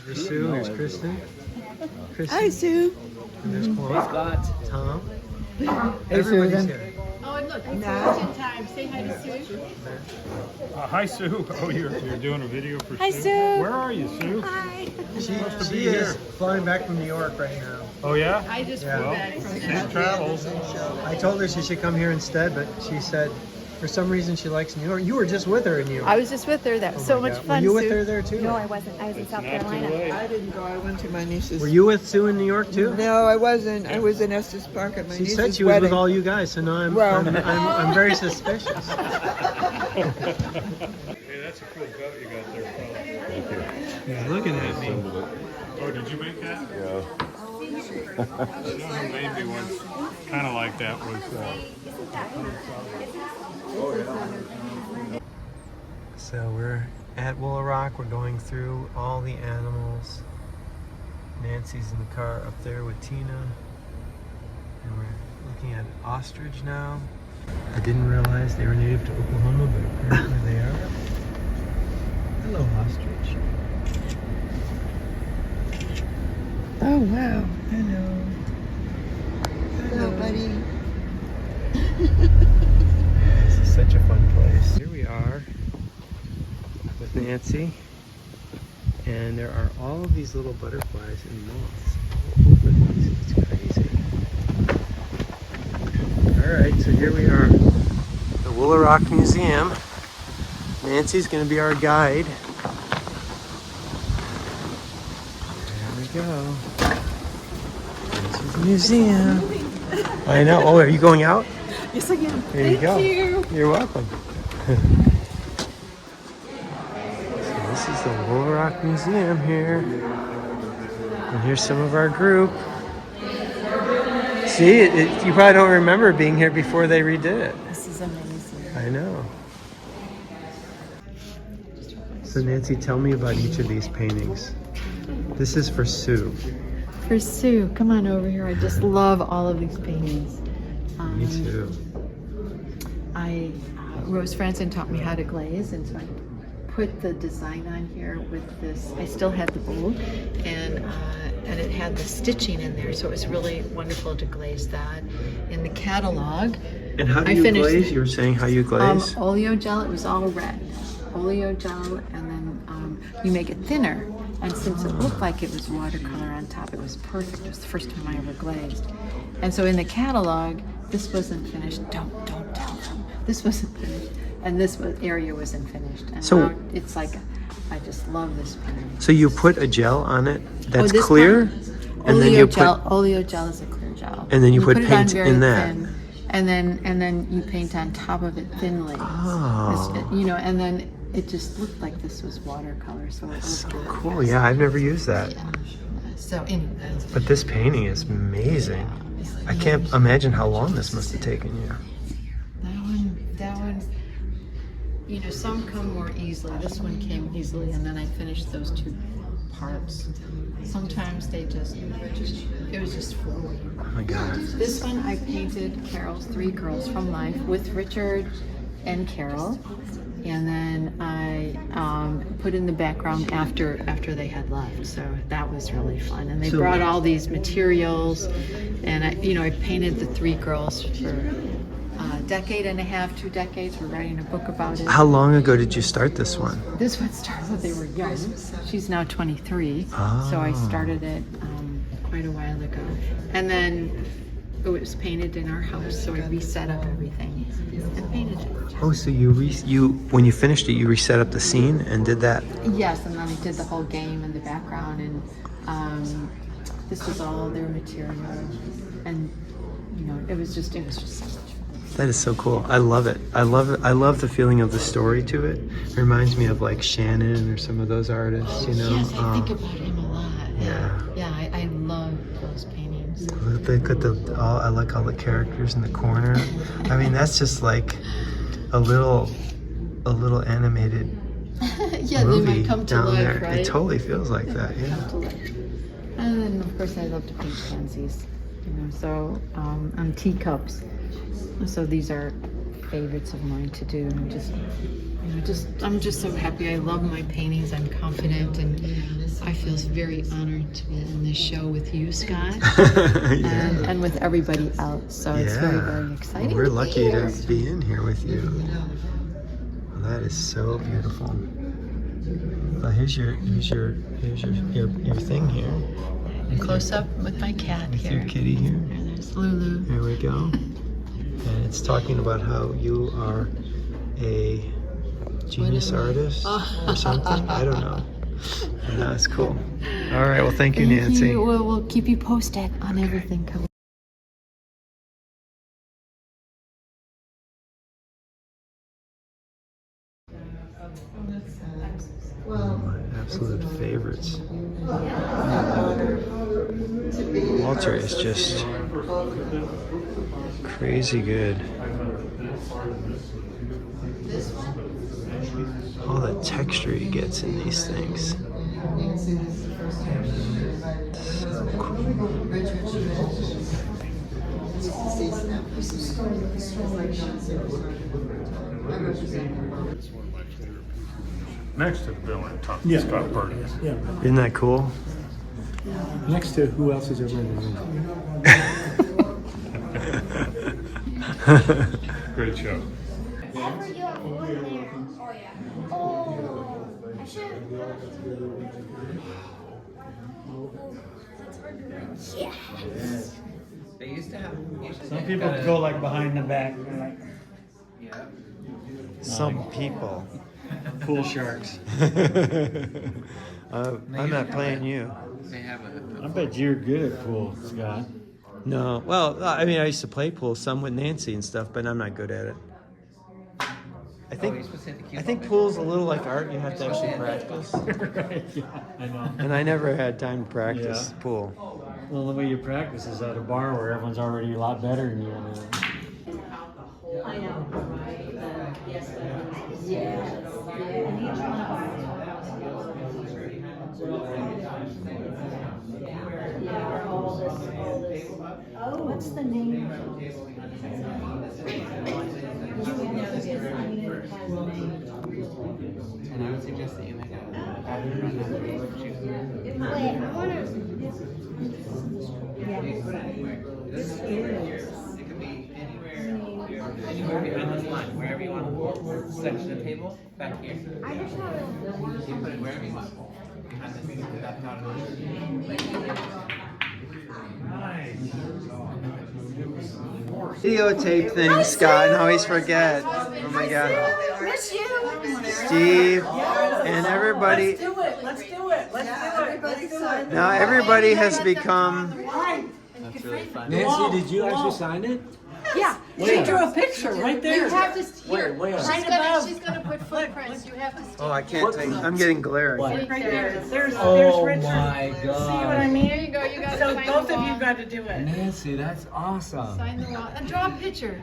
For Sue, here's Kristen. Hi, Sue. And there's Scott. Tom. Hey, Everybody's Susan. here. Oh, and look, it's election time. Say hi to Sue. Hi, Sue. Oh, you're doing a video for Hi, Sue? Sue. Where are you, Sue? Hi. She is flying back from New York right now. Oh, yeah? I just Yeah. flew back from Safe travels. I told her she should come here instead, but she said for some reason she likes New York. You were just with her in New York. I was just with her. That was Oh so my much God. fun. Were you with Sue. her there too? No, I wasn't. I was in South Not too Carolina. late. I didn't go. I went to my niece's. Were you with Sue in New York too? No, I wasn't. I was in Estes Park at my She niece's said she was wedding. with all you guys, so now I'm, Well- I'm very suspicious. Hey, that's a cool goat you got there, fella. He's looking at me. Oh, did you make that? Yeah. You know who made me one kind of like that was... So we're at Woolaroc. We're going through all the animals. Nancy's in the car up there with Tina. And we're looking at ostrich now. I didn't realize they were native to Oklahoma, but apparently they are. Hello, ostrich. Oh wow! Hello. Hello, buddy. This is such a fun place. Here we are with Nancy, and there are all of these little butterflies and moths all over the place. It's crazy. Alright, so here we are, the Woolaroc Museum. Nancy's going to be our guide. There we go. This is the museum. I know. Oh, are you going out? Yes, I am. There you go. you. You're welcome. So this is the Woolaroc Museum here. And here's some of our group. See, you probably don't remember being here before they redid it. This is amazing. I know. So Nancy, tell me about each of these paintings. This is for Sue. For Sue, come on over here. I just love all of these paintings. Me too. Rose Franson taught me how to glaze, and so I put the design on here with this. I still had the bowl, and it had the stitching in there, so it was really wonderful to glaze that. In the catalog, And how do you glaze? You were saying how you glaze? oleo gel. It was all red. Oleo gel, and then you make it thinner. And since it looked like it was watercolor on top, it was perfect. It was the first time I ever glazed. And so in the catalog, this wasn't finished. Don't tell them. This wasn't finished, and area wasn't finished. And So- now it's like, I just love this painting. So you put a gel on it that's this clear, one? and then Oleo you gel. put, Oleo gel is a clear gel. and then you put it on paint very in that. thin, and then you paint on top of it thinly. Oh. And then it just looked like this was watercolor, so it So looked really cool. nice. Yeah, I've never used that. Yeah. So anyway, But this painting is amazing. I can't imagine how long this must have taken you. that one, some come more easily. This one came easily, and then I finished those two parts. Sometimes it was just flowing. Oh my God. This one I painted Carol's three girls from life with Richard and Carol, and then I put in the background after they had left. So that was really fun. And they So- brought all these materials, and I painted the three girls for a decade and a half, 2 decades. We're writing a book about it. How long ago did you start this one? This one started when they were young. She's now 23, so I Oh. started it quite a while ago. And then it was painted in our house, so I reset up everything and painted it. Oh, so when you finished it, you reset up the scene and did that. Yes, and then I did the whole game in the background, and this was all their material, and it was just so much fun. That is so cool. I love it. I love the feeling of the story to it. It reminds me of like Shannon or some of those artists, Yes, I think about him a lot. Yeah. Yeah, I love those paintings. They got I like all the characters in the corner. I mean, that's just like a little animated Yeah, they movie might come to down life, there. right? It totally feels like that. Yeah. Come to life. And then, of course, I love to paint pansies. So on teacups. So these are favorites of mine to do. I'm just so happy. I love my paintings. I'm confident, and I feel very honored to be in this show with you, Scott, and with everybody else. So it's very, very exciting. Well, we're lucky to be in here with you. Well, that is so beautiful. Well, here's your thing here. Close up with my cat With here. your kitty here. And there's Lulu. Here we go. And it's talking about how you are a genius artist or something. I don't know. And that's cool. All right. Well, thank you, Nancy. We'll keep you posted on everything coming. One of my absolute favorites. Walter is just crazy good. All the texture he gets in these things. So cool. Next to Bill and Tom, Yeah. Scott Burdick. Yeah. Isn't that cool? Next to who else is over in the room? Great show. They used to have. Some people go like behind the back. They're like Some people. pool sharks. I'm not playing you. They have I bet you're good at pool, Scott. No. Well, I mean, I used to play pool some with Nancy and stuff, but I'm not good at it. I think pool's a little like art. You have to actually practice. Right, yeah, I know. And I never had time to practice Yeah. pool. Well, the way you practice is at a bar where everyone's already a lot better than you. I know, right? Yes. Yes. And each one of ours. Yeah, all this. Oh, what's the name? You would know this. I mean, it has a name. And I would suggest that you make a Wait, I wanna. Yeah. This is. It could be anywhere behind this line, wherever you want. Section of the table, back here. I just want You put it wherever you want. Behind this, that part of Videotape thing, Scott, and always forget. Oh my God. Steve and everybody. Let's do it. Now everybody has become. Nancy, did you actually sign it? Yeah. She drew a picture right there. You have to here. Where? She's gonna put footprints. You have to Oh, I can't take. I'm getting glare. right there. There's Oh Richard. my See what I God. mean? There you go. You got So to sign both the of you wall. got to do it. Nancy, that's awesome. Sign the wall and draw a picture.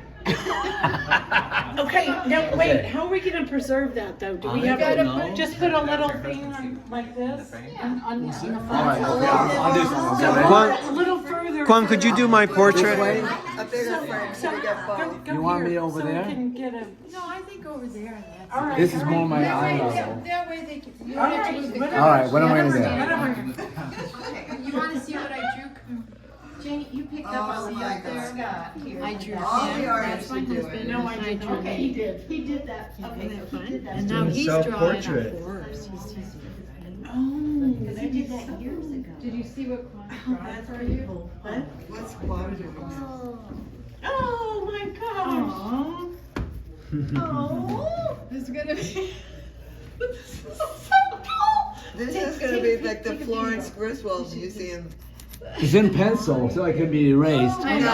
Okay, now wait, how are we gonna preserve that though? Do we I have don't to know. just put a little thing on, like this? On the front? All right, okay, I'll do something. Kwon, A little further. Kwon, could you do my portrait? A bigger frame so we get both. Go You want here, me over so we there? can get a, No, I think over there. And that's all right. This is more my that eye way, level. that way they can. You All don't have to right, move the whatever. All right, what am I gonna do? You want to see what I drew? Jane, you picked up Oh, on the my up there. God. I drew All the him. artists That's my do it. husband. No, I and did drew not. me. He did that. Okay, Isn't that so he fun? did that. And now Doing he's drawing a self-portrait. horse. He's Oh, because I did that years ago. Did you see what Kwon drawed for you? What? What's quadrant? Oh my gosh. Oh, this is gonna be. This is going to be like the Florence Griswold Museum. It's in pencil, so it can be erased. I know.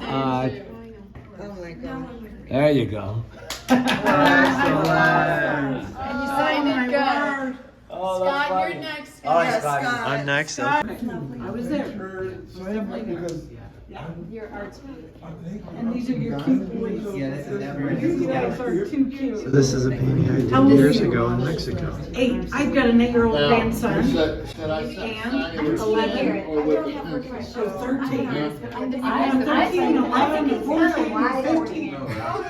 Uh, Oh my God. There you go. And you signed it good. Scott, you're next. All right, Yes, Scott. Scott. I'm next. I was there. Because You're artsy. And these are your cute boys. Yeah, this is never. You guys are too So cute. this is a painting I How did old years are you? ago in Mexico. 8. I've got an 8-year-old Now, grandson. should I sign it with 11, or with the pencil? so 13. Yeah. I'm 13, 11, 14, 15.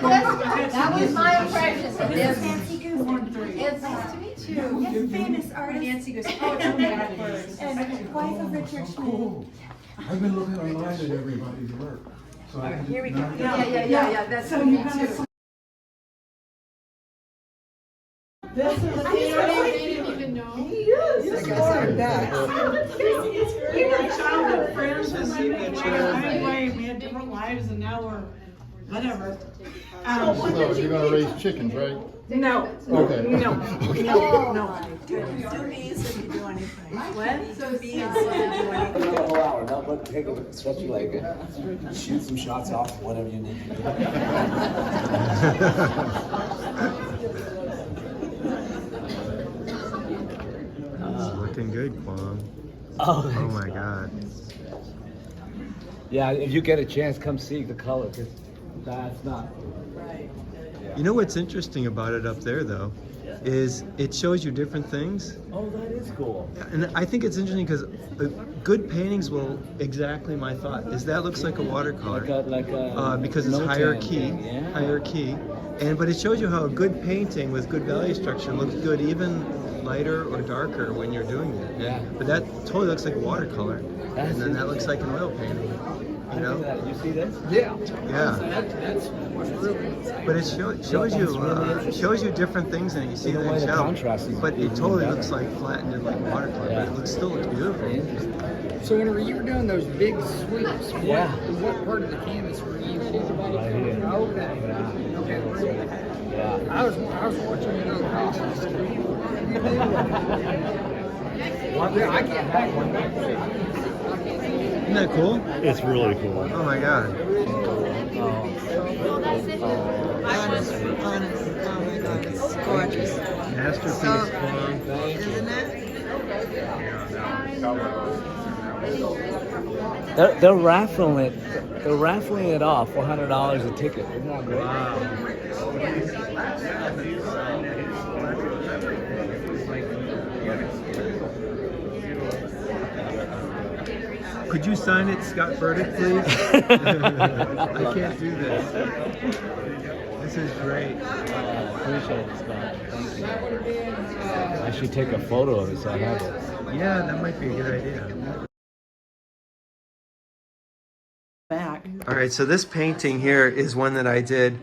That was my impression. This is Nancy Guzik. It's nice to meet you. Yes, famous artist. Nancy Guzik. Oh, it's okay. And wife of Richard Schmidt. I've been looking online at everybody's work. So I can Here we go. not- Yeah. That's So me you kind too. of. This is. I didn't even know. He is. I guess I'm back. We were childhood friends and we anyway, we had different lives and now we're whatever. So you're gonna raise chickens, right? No. Okay. No. Do bees if you do anything. What? Do bees if you do anything. Another whole hour, no, but take a stretchy leg, shoot some shots off, whatever you need to do. Looking good, Kwong. Oh, Oh my God. yeah, if you get a chance, come see the color, because that's not. You know what's interesting about it up there, though, is it shows you different things. Oh, that is cool. And I think it's interesting because good paintings will exactly my thought. Is that looks like a watercolor because it's no higher tan key, thing, yeah. higher key, but it shows you how a good painting with good value structure looks good even lighter or darker when you're doing it. Yeah. But that totally looks like watercolor, That's and then that looks like an oil painting. You know? You see this? Yeah. That's what's really. But it shows you different things in it. You see The that way the shell, contrast is but it even totally better. looks like flattened and like watercolor. Yeah. But it still looks beautiful. So whenever you were doing those big sweeps, Yeah. what part of the canvas were you holding? Right here. Okay. Yeah. Okay, great. Yeah. I was watching you go across the street. Yeah, I can't back one. Isn't that cool? It's really cool. Oh my God. Honest. Oh my God, it's gorgeous. Masterpiece, Kwong. Isn't it? They're raffling it. They're raffling it off for $100 a ticket. Isn't that great? Could you sign it, Scott Burdick, please? I can't do this. This is great. Appreciate it, Scott. Thank you. I should take a photo of it so I have it. Yeah, that might be a good idea. Back. All right, so this painting here is one that I did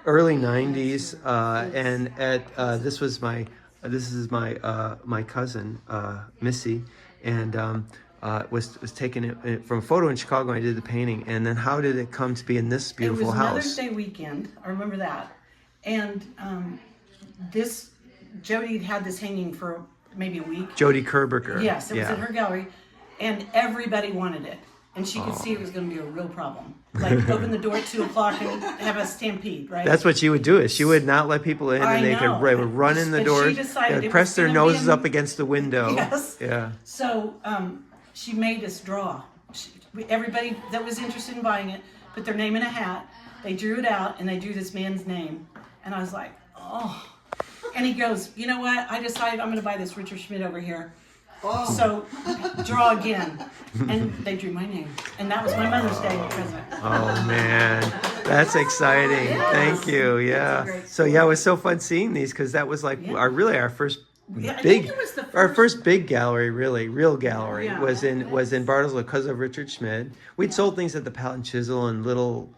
early '90s, and this is my cousin Missy, and was taken from a photo in Chicago. I did the painting, and then how did it come to be in this beautiful It was house? Mother's Day weekend. I remember that. And Jody had this hanging for maybe a week. Jody Kerberger. Yes, it was yeah. in her gallery, and everybody wanted it, and she could see it was going to be a real problem. Like open the door at 2:00 and have a stampede, right? That's what she would do. Is she would not let people in, I and they know. would run in the But she doors, decided they would it press was their gonna be noses in- up against the window. Yes. Yeah. So she made us draw. Everybody that was interested in buying it put their name in a hat. They drew it out, and they drew this man's name, and I was like, oh. And he goes, you know what? I decided I'm going to buy this Richard Schmidt over here. So draw again. And they drew my name. And that was my Mother's Day present. Oh man, that's exciting. Thank you. Yeah. So yeah, it was so fun seeing these because that was like our first Yeah, I big, think it was the our first- first big gallery, really real gallery Yeah. was in Bartlesville because of Richard Schmidt. We'd sold things at the Palette and Chisel and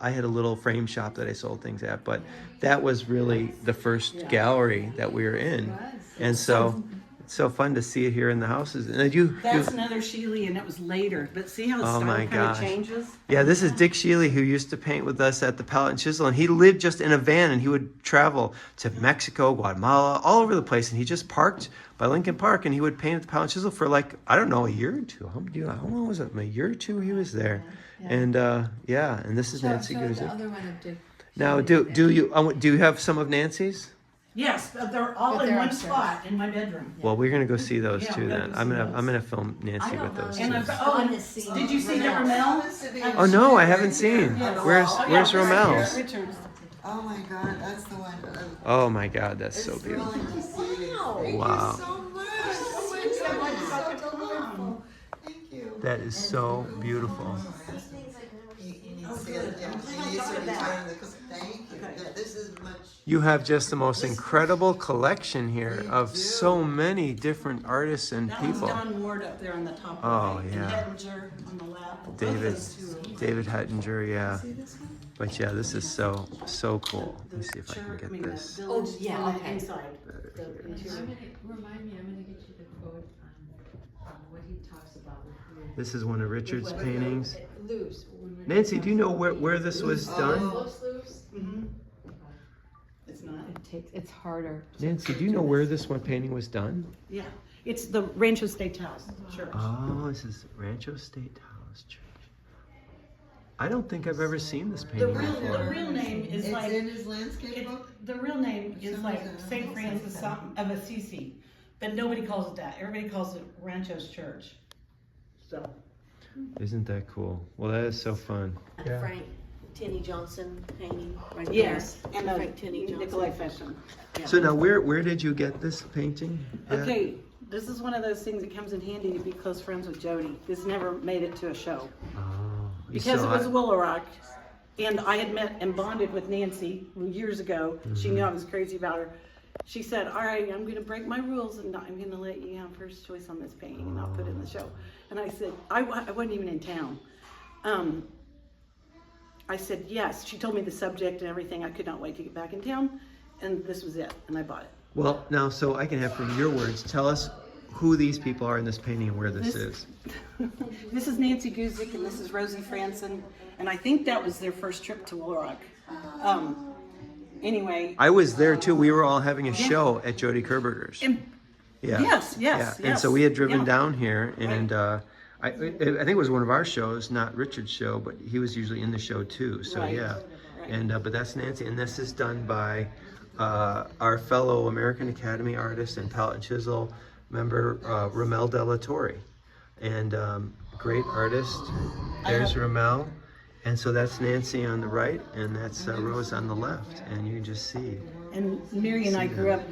I had a little frame shop that I sold things at, but that was really the first gallery that we were in, and so. It's so fun to see it here in the houses. And That's another Sheely, and it was later. But see how the Oh style my kind of gosh. changes? Yeah, this is Dick Sheely, who used to paint with us at the Palette and Chisel, and he lived just in a van, and he would travel to Mexico, Guatemala, all over the place, and he just parked by Lincoln Park, and he would paint at the Palette and Chisel for a year or two. How long was it? A year or two he was there, and and this is Nancy Guzik. The other one of Dick. Now, do you have some of Nancy's? Yes, but they're all But in they're one upstairs. spot in my bedroom. Well, we're gonna go see those Yeah, too we'll then. go I'm see gonna those. I'm gonna film Nancy with those And two. I've did you see the Ramel? Oh no, I haven't seen. Where's Where's Romel's? Richards. Oh my God, that's the one. Oh my God, that's so It's beautiful. thrilling to see this. Wow. So much. Oh my God, it's so delightful. Thank you. That is so beautiful. He needs to get, yeah, he needs to retire the, thank you. Yeah, this is much. You have just the most incredible collection here of so many different artists and That was people. Don Ward up there on the top. Oh, right, yeah. And Hettinger on the left. David Hettinger, yeah. But yeah, this is so cool. Let me see if I can get this. Oh, yeah, on the okay. inside. The I'm interior. gonna, remind me, I'm gonna get you the quote on what he talks about with Lou. This is one of Richard's paintings. Lou's. Nancy, do you know where this was done? Lou's? Mhm. It's not. It's harder. Nancy, do you know where this one painting was done? Yeah, it's the Rancho State House Church. Oh, this is Rancho State House Church. I don't think I've ever seen this painting The before. real name is It's like in his landscape book? the real name is like St. Francis of Assisi, but nobody calls it that. Everybody calls it Rancho's Church. So Isn't that cool? Well, that is so fun. And Frank Tenney Johnson painting right there. yes, and Frank Tenney Johnson. Nikolai Fesson. Yeah. So now, where did you get this painting? at? Okay, this is one of those things that comes in handy to be close friends with Jody. This never made it to a show. Oh, you Because it saw was Woolaroc, and I had met and bonded with Nancy years ago. She knew I was crazy about her. She said, all right, I'm gonna break my rules and I'm gonna let you have first choice on this painting and I'll put it in the show. And I said, I wasn't even in town. I said, yes. She told me the subject and everything. I could not wait to get back in town. And this was it, and I bought it. Well, now, so I can have from your words, tell us who these people are in this painting and where this is. This is Nancy Guzik and this is Rosie Franson. And I think that was their first trip to Woolaroc. Anyway. I was there too. We were all having a show at Jody Kerberger's. Yeah. Yes. And so we had driven Yeah. down here, and I think it was one of our shows, not Richard's show, but he was usually in the show too. So Right. yeah, and but that's Nancy, and this is done by our fellow American Academy artist and palette and chisel member Ramel de la Torre, and great artist. There's Ramel, and so that's Nancy on the right, and that's Rose on the left, and you can just see. And Mary and I grew up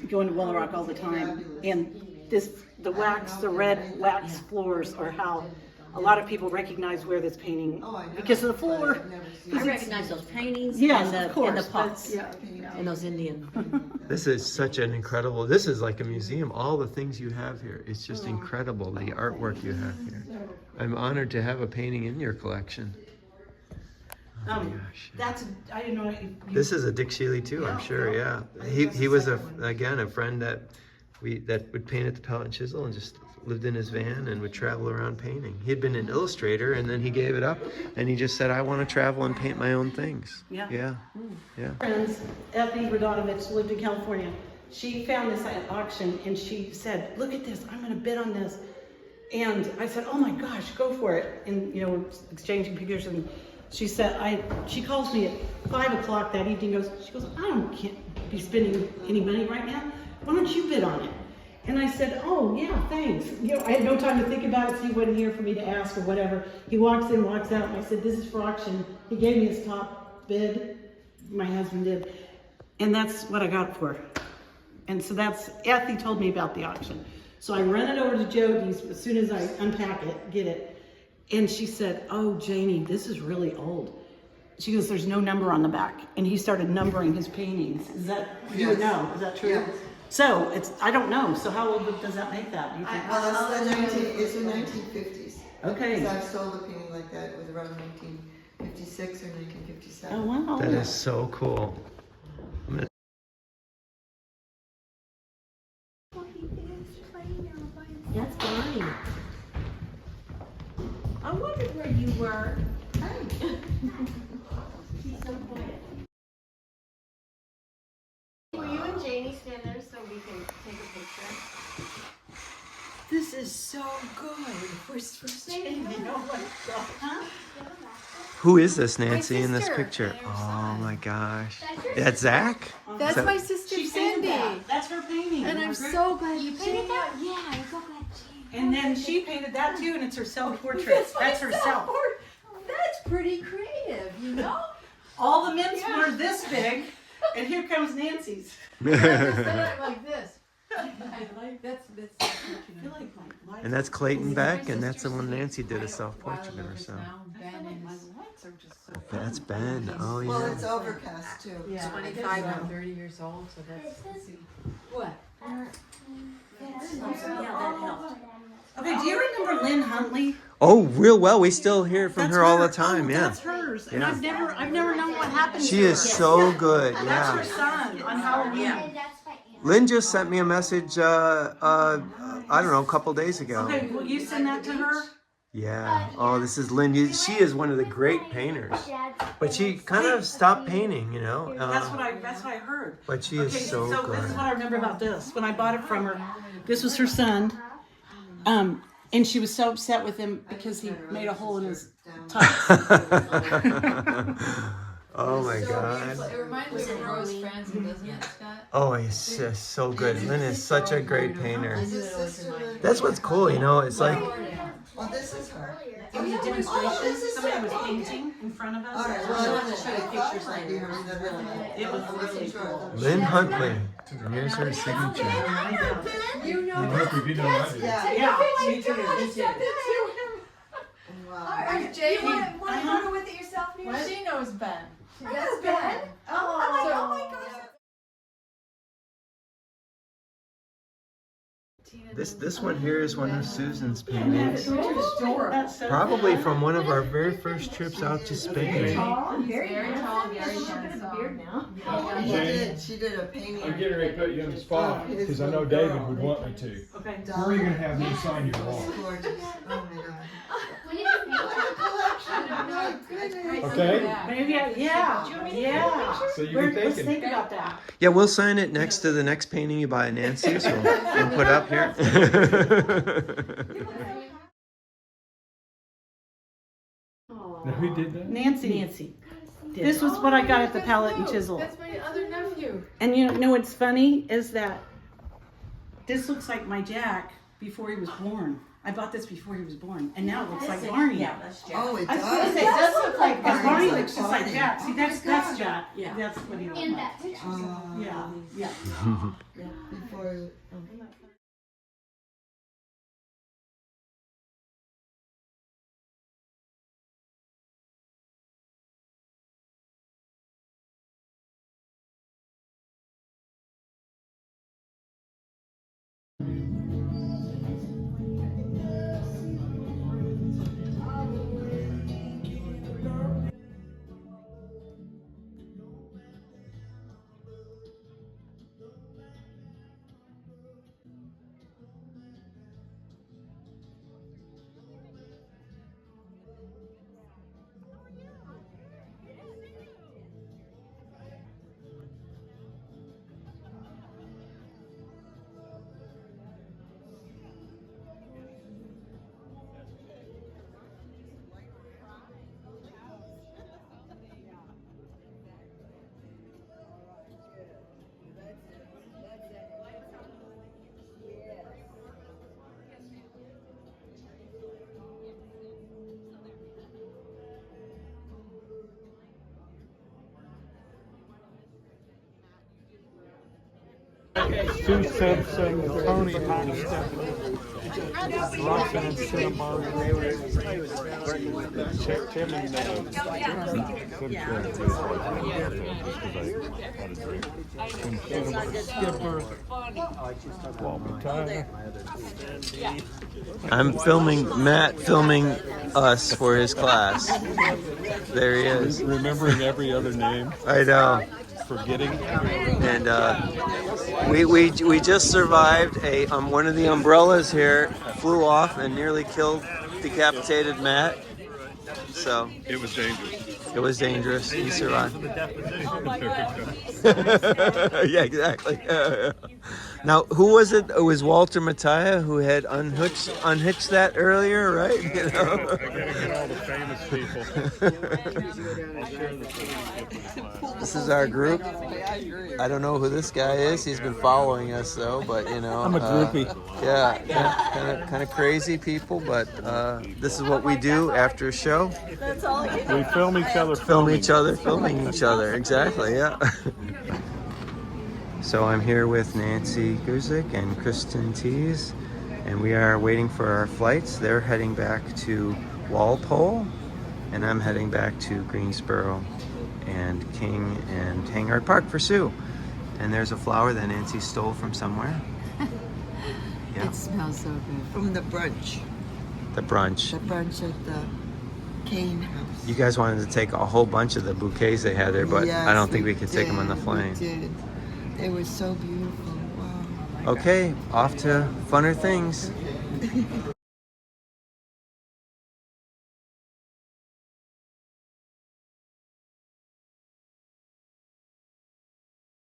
going to Woolaroc all the time, and the red wax floors are how a lot of people recognize where this painting, because of the floor. I recognize those paintings Yes, and, of course, and the but- pots and those Indian. This is such an incredible, this is like a museum. All the things you have here, it's just incredible, the artwork you have here. I'm honored to have a painting in your collection. Oh my gosh. I didn't know. This is a Dick Shealy too, I'm sure, yeah. He was, a friend that would paint at the palette and chisel and just lived in his van and would travel around painting. He'd been an illustrator and then he gave it up and he just said, I want to travel and paint my own things. Yeah. Friends, Effie Radonovich lived in California. She found this at auction and she said, look at this, I'm going to bid on this. And I said, oh my gosh, go for it. And, we're exchanging pictures and she said, she calls me at 5 o'clock that evening, she goes, can't be spending any money right now. Why don't you bid on it? And I said, oh yeah, thanks. I had no time to think about it, so he wasn't here for me to ask or whatever. He walks in, walks out, and I said, this is for auction. He gave me his top bid, my husband did, and that's what I got it for. And so Effie told me about the auction. So I run it over to Jody's as soon as I unpack it, get it. And she said, oh, Janie, this is really old. She goes, there's no number on the back. And he started numbering his paintings. Is that, you would know, is that true? Yes. So I don't know. So how old does that make that? Do you think? It's the 1950s. Okay. Because I sold a painting like that. It was around 1956 or 1957. Oh, wow. That is so cool. That's Bonnie. I wondered where you were. She's so quiet. Will you and Janie stand there so we can take a picture? This is so good. Where's Janie? Oh my God. Who is this Nancy in this sister. picture? Oh my gosh. That's Zach? That's So- my sister She sent her painting. And I'm Margaret. so glad you painted that. Yeah, I'm so glad she. And then she painted that too, and it's her self-portrait. That's herself. That's pretty creative, you know? All the mints were this big, and here comes Nancy's. Like this. I like that's I feel like my lights And that's Clayton Beck, and that's the one Nancy did a self-portrait of herself. That's Ben. Oh yeah. Well, it's overcast too. Yeah. 25 and 30 years old, so that's what? Okay, do you remember Lynn Huntley? Oh, real well. We still hear from That's her all her. the time. Oh, Yeah. that's hers. And Yeah. I've never known what happened She to her. is so good. That's Yeah. her son on Halloween. Lynn just sent me a message. I don't know, a couple days ago. Okay, will you send that to her? Yeah. Oh, this is Lynn. She is one of the great painters, but she kind of stopped painting. You know. That's what I heard. But she is so so good. this is what I remember about this. When I bought it from her, this was her son. And she was so upset with him because he made a hole in his tights. Oh my God. It reminds me of Rose Franzen, doesn't it, Scott? Oh, he's just so good. Lynn is such a great painter. That's what's cool, you know. It's like. Well, this is her. It was a demonstration. Somebody was painting in front of us. All right, well, I want to show you pictures later. It was really cool. Lynn Huntley. And here's her signature. You know. Yeah, me too. Wow. Jay, you want to go with it yourself? Well, she knows Ben. That's Ben. Oh my God. This one here is one of Susan's paintings. That's so Probably from one of our very first trips out to Spain. Very tall, very handsome. She did a painting. I'm getting ready to put you on the spot because I know David would want me to. Okay. Where are you going to have me sign your wall? Gorgeous. Oh my God. Okay? Maybe yeah. So you can Let's think think about that. Yeah, we'll sign it next to the next painting you buy, Nancy. So we'll put up here. Now, who did that? Nancy. This was what I got at the palette and chisel. That's my other nephew. And you know what's funny is that this looks like my Jack before he was born. I bought this before he was born, and now it looks like Barney. Yeah, that's Jack. Oh, it I was gonna does. say, it does look like Barney. Barney looks just like Jack. See, that's Jack. Yeah. That's what he looks And like. that picture. Yeah. Before. Stu Simpson, Tony Hotstep, Roxanne Cinnamon, Tim and Skipper, I'm filming Matt filming us for his class. There he is. remembering every other name, I know. forgetting. And we just survived a one of the umbrellas here flew off and nearly killed, decapitated Matt. So It was dangerous. it was dangerous. He survived. Yeah, exactly. Now, who was it? It was Walter Matthia who had unhitched that earlier, right? You know? I gotta get all the famous people. This is our group. I don't know who this guy is. He's been following us though, but you know. I'm a groupie. Yeah, kind of crazy people, but this is what we do after a show. We film each other. Filming each other. Exactly, yeah. So I'm here with Nancy Guzik and Kristen Tees, and we are waiting for our flights. They're heading back to Walpole, and I'm heading back to Greensboro and King and Hangard Park for Sue. And there's a flower that Nancy stole from somewhere. Yeah. It smells so good. From the brunch. The brunch. The brunch at the Kane House. You guys wanted to take a whole bunch of the bouquets they had there, but Yes, I don't think we could take them on the plane. We did. They were so beautiful. Wow. Okay, off to funner things.